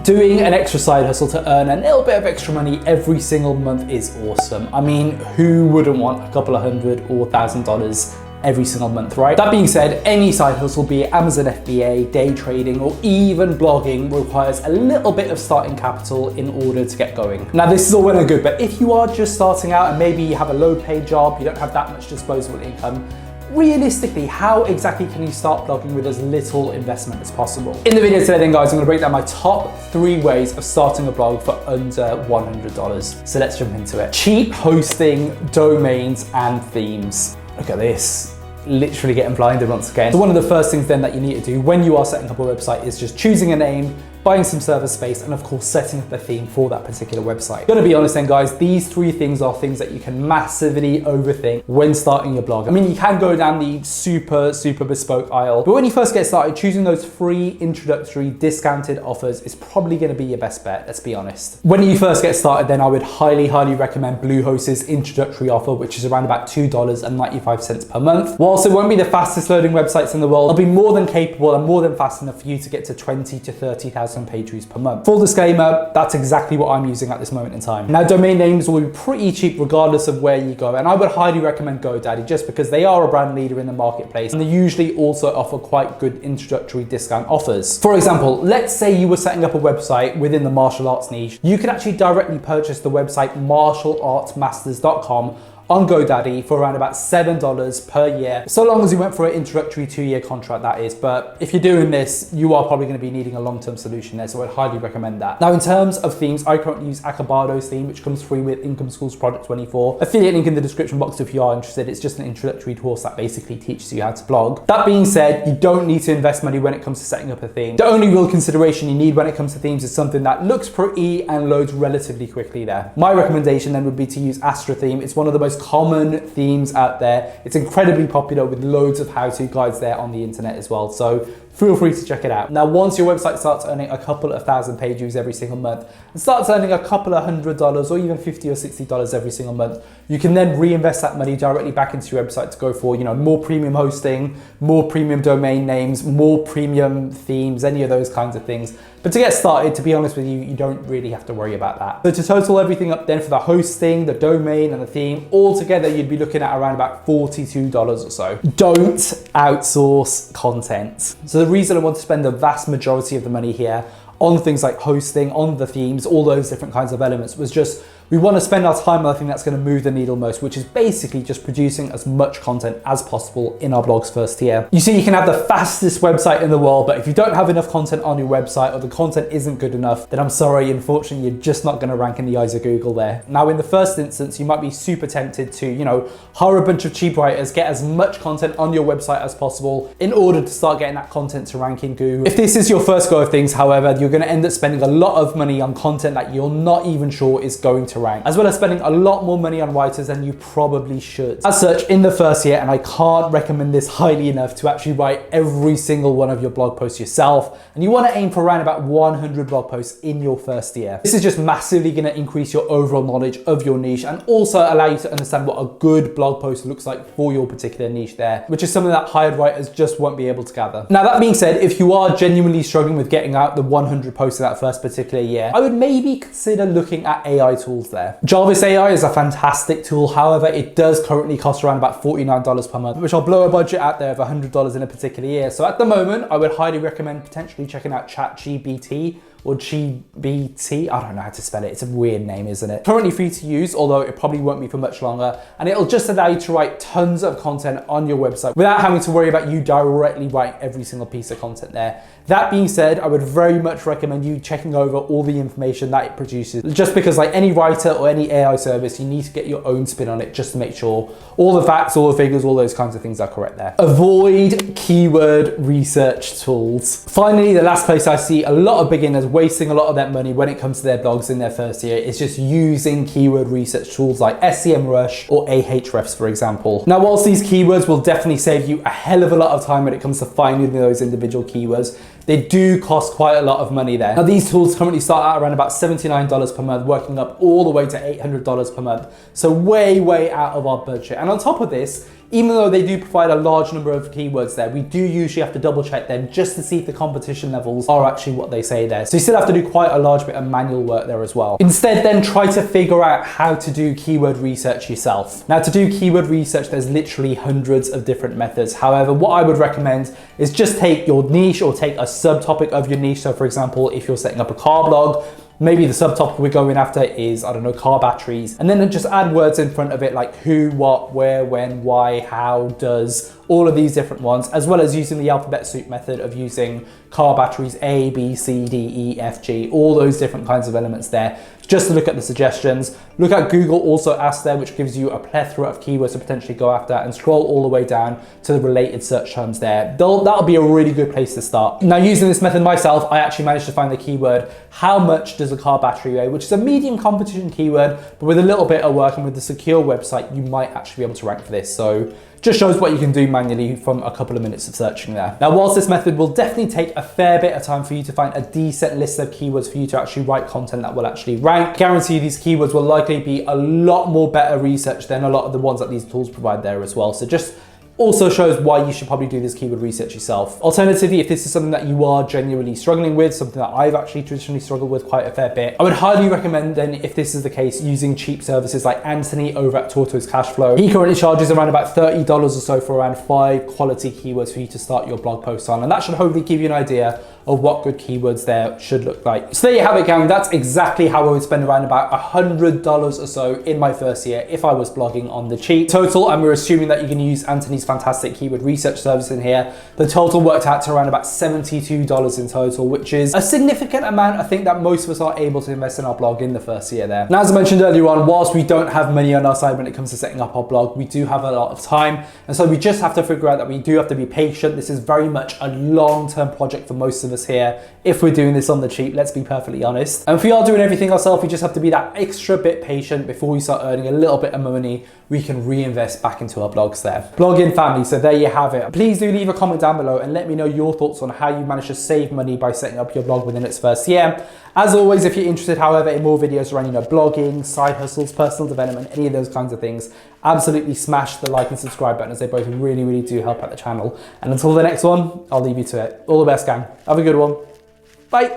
Doing an extra side hustle to earn a little bit of extra money every single month is awesome. I mean, who wouldn't want a couple of $100 or $1,000 every single month, right? That being said, any side hustle, be it Amazon FBA, day trading, or even blogging, requires a little bit of starting capital in order to get going. Now, this is all well and good, but if you are just starting out and maybe you have a low paid job, you don't have that much disposable income, realistically, how exactly can you start blogging with as little investment as possible? In the video today then, guys, I'm gonna break down my top 3 ways of starting a blog for under $100. So let's jump into it. Cheap hosting, domains, and themes. Look at this. Literally getting blinded once again. So one of the first things then that you need to do when you are setting up a website is just choosing a name, buying some server space, and of course setting up a theme for that particular website. Gonna be honest then, guys, these 3 things are things that you can massively overthink when starting your blog. I mean, you can go down the super bespoke aisle, but when you first get started, choosing those free introductory discounted offers is probably gonna be your best bet, let's be honest. When you first get started then, I would highly recommend Bluehost's introductory offer, which is around about $2.95 per month. Whilst it won't be the fastest loading websites in the world, it'll be more than capable and more than fast enough for you to get to 20 to 30,000 page views per month. Full disclaimer, that's exactly what I'm using at this moment in time. Now, domain names will be pretty cheap regardless of where you go, and I would highly recommend GoDaddy just because they are a brand leader in the marketplace and they usually also offer quite good introductory discount offers. For example, let's say you were setting up a website within the martial arts niche. You could actually directly purchase the website martialartsmasters.com on GoDaddy for around about $7 per year, so long as you went for an introductory 2-year contract, that is. But if you're doing this, you are probably going to be needing a long-term solution there, so I'd highly recommend that. Now, in terms of themes, I currently use Acabado's theme, which comes free with Income School's Product 24. Affiliate link in the description box if you are interested. It's just an introductory course that basically teaches you how to blog. That being said, you don't need to invest money when it comes to setting up a theme. The only real consideration you need when it comes to themes is something that looks pretty and loads relatively quickly there. My recommendation then would be to use Astra Theme. It's one of the most common themes out there. It's incredibly popular with loads of how-to guides there on the internet as well. So feel free to check it out. Now, once your website starts earning a couple of thousand page views every single month and starts earning a couple of $100 or even $50 or $60 every single month, you can then reinvest that money directly back into your website to go for, more premium hosting, more premium domain names, more premium themes, any of those kinds of things. But to get started, to be honest with you, you don't really have to worry about that. So to total everything up then for the hosting, the domain, and the theme, all together, you'd be looking at around about $42 or so. Don't outsource content. So the reason I want to spend the vast majority of the money here on things like hosting, on the themes, all those different kinds of elements was just, we want to spend our time on the thing that's going to move the needle most, which is basically just producing as much content as possible in our blog's first tier. You see, you can have the fastest website in the world, but if you don't have enough content on your website or the content isn't good enough, then I'm sorry, unfortunately, you're just not going to rank in the eyes of Google there. Now, in the first instance, you might be super tempted to, hire a bunch of cheap writers, get as much content on your website as possible in order to start getting that content to rank in Google. If this is your first go of things, however, you're going to end up spending a lot of money on content that you're not even sure is going to rank, as well as spending a lot more money on writers than you probably should. As such, in the first year, and I can't recommend this highly enough, to actually write every single one of your blog posts yourself, and you want to aim for around about 100 blog posts in your first year. This is just massively going to increase your overall knowledge of your niche and also allow you to understand what a good blog post looks like for your particular niche there, which is something that hired writers just won't be able to gather. Now, that being said, if you are genuinely struggling with getting out the 100 posts in that first particular year, I would maybe consider looking at AI tools there. Jarvis AI is a fantastic tool. However, it does currently cost around about $49 per month, which will blow a budget out there of $100 in a particular year. So at the moment, I would highly recommend potentially checking out ChatGPT or GBT. I don't know how to spell it. It's a weird name, isn't it? Currently free to use, although it probably won't be for much longer. And it'll just allow you to write tons of content on your website without having to worry about you directly writing every single piece of content there. That being said, I would very much recommend you checking over all the information that it produces, just because like any writer or any AI service, you need to get your own spin on it just to make sure all the facts, all the figures, all those kinds of things are correct there. Avoid keyword research tools. Finally, the last place I see a lot of beginners wasting a lot of that money when it comes to their blogs in their first year is just using keyword research tools like SEMrush or Ahrefs, for example. Now, whilst these keywords will definitely save you a hell of a lot of time when it comes to finding those individual keywords, they do cost quite a lot of money there. Now, these tools currently start at around about $79 per month, working up all the way to $800 per month. So way out of our budget. And on top of this, even though they do provide a large number of keywords there, we do usually have to double check them just to see if the competition levels are actually what they say there. So you still have to do quite a large bit of manual work there as well. Instead, then try to figure out how to do keyword research yourself. Now, to do keyword research, there's literally hundreds of different methods. However, what I would recommend is just take your niche or take a subtopic of your niche. So for example, if you're setting up a car blog, maybe the subtopic we're going after is, I don't know, car batteries. And then just add words in front of it like who, what, where, when, why, how, does, all of these different ones, as well as using the alphabet soup method of using car batteries A, B, C, D, E, F, G, all those different kinds of elements there, just to look at the suggestions. Look at Google also ask there, which gives you a plethora of keywords to potentially go after, and scroll all the way down to the related search terms there. That'll be a really good place to start. Now, using this method myself, I actually managed to find the keyword, how much does a car battery weigh, which is a medium competition keyword, but with a little bit of work and with the secure website, you might actually be able to rank for this. So just shows what you can do manually from a couple of minutes of searching there. Now, whilst this method will definitely take a fair bit of time for you to find a decent list of keywords for you to actually write content that will actually rank, I guarantee you these keywords will likely be a lot more better research than a lot of the ones that these tools provide there as well. So just also shows why you should probably do this keyword research yourself. Alternatively, if this is something that you are genuinely struggling with, something that I've actually traditionally struggled with quite a fair bit, I would highly recommend then, if this is the case, using cheap services like Anthony over at Tortoise Cashflow. He currently charges around about $30 or so for around 5 quality keywords for you to start your blog post on. And that should hopefully give you an idea of what good keywords there should look like. So there you have it, gang. That's exactly how I would spend around about $100 or so in my first year if I was blogging on the cheap. Total, and we're assuming that you can use Anthony's fantastic keyword research service in here, the total worked out to around about $72 in total, which is a significant amount. I think that most of us are able to invest in our blog in the first year there. Now, as I mentioned earlier on, whilst we don't have money on our side when it comes to setting up our blog, we do have a lot of time. And so we just have to figure out that we do have to be patient. This is very much a long-term project for most of us here. If we're doing this on the cheap, let's be perfectly honest. And if we are doing everything ourselves, we just have to be that extra bit patient before we start earning a little bit of money we can reinvest back into our blogs there. Blogging family, so there you have it. Please do leave a comment down below and let me know your thoughts on how you managed to save money by setting up your blog within its first year. As always, if you're interested, however, in more videos around, blogging, side hustles, personal development, any of those kinds of things, absolutely smash the like and subscribe button, as they both really, really do help out the channel. And until the next one, I'll leave you to it. All the best, gang. Have a good one. Bye.